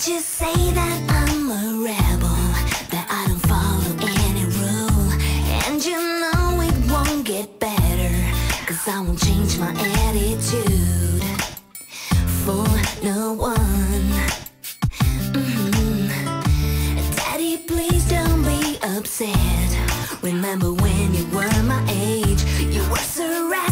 just say that I'm a rebel, that I don't follow any rule. And you know it won't get better, 'cause I won't change my attitude for no one. Daddy, please don't be upset. Remember when you were my age, you were surrounded